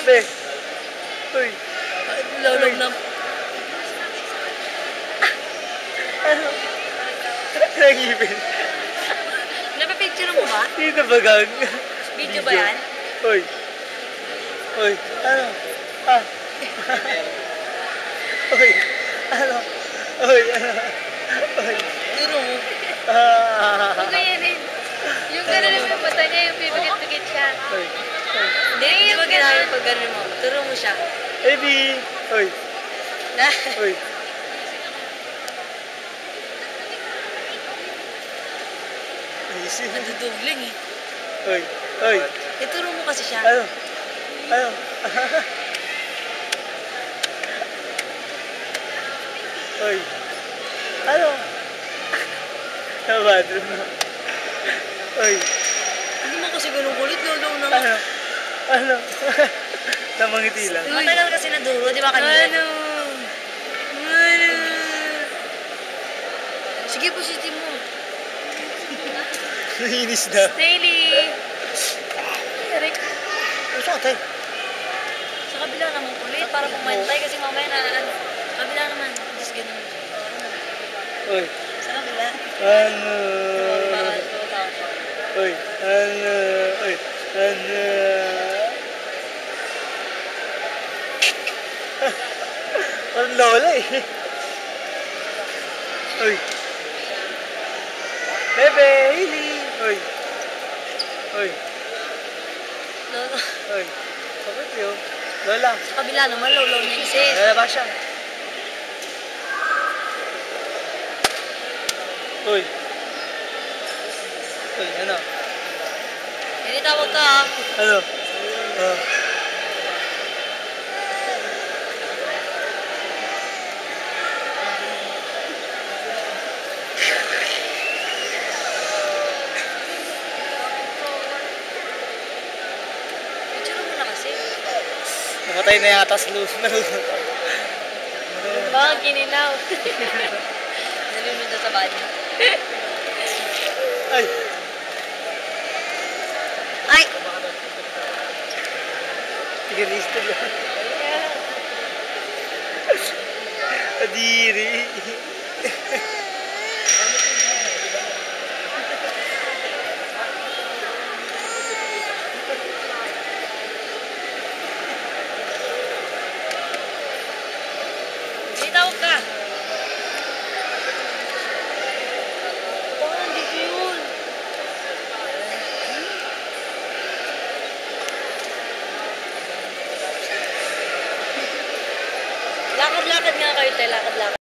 Be. Uy. Lolong na. Ano? Nangipin. Napapicture mo ba? Dito ba gang? Video ba yan? Uy. Uy. Ano? Ah. Uy. Ano? Uy. Ano? Uy. Turo mo. Ah. Huwag ganyan din. Yung gano'n yung mata niya, yung pipikit-pikit siya. Uy. Hindi, di ba ginagawa pag gano'n mo? Turo mo siya. Ebi. Uy. Uy. Easy. Nadudugling eh. Uy. Uy. Ituro mo kasi siya. Ano? Ano? Uy. Ano? Sa bathroom mo. Uy. Hindi mo kasi ganun kulit. Lolong na. Ano? Ano? Namangiti lang. Matagal kasi naduro, di ba kanina? Ano? Sige, positive mo. Nainis na. Daily. Eric. Gusto ka tayo. Sa kabila naman kulit, para pumantay kasi mamaya na ano. Sa kabila naman, just ganun. Uy. Sa kabila. Ano? Bawal ko tapos. Uy. Ano? Uy. Ano? Parang lola eh. Uy. Bebe, Hailey. Uy. Uy. Lolo. Uy. Bakit yun? Lola. Sa kabila naman, lolo niya isis. Lola ba siya? Uy. Uy, ano? Hindi tawag ka ha. Ano? Oh. Picture mo na kasi. Namatay na yata sa loob. Baka kininaw. Nalunod na sa banyo. Ay! Ay! Tiganista lang. Adiri. Hindi tawag ka. Oh, hindi ko yun. Lakad-lakad nga kayo tayo, lakad-lakad.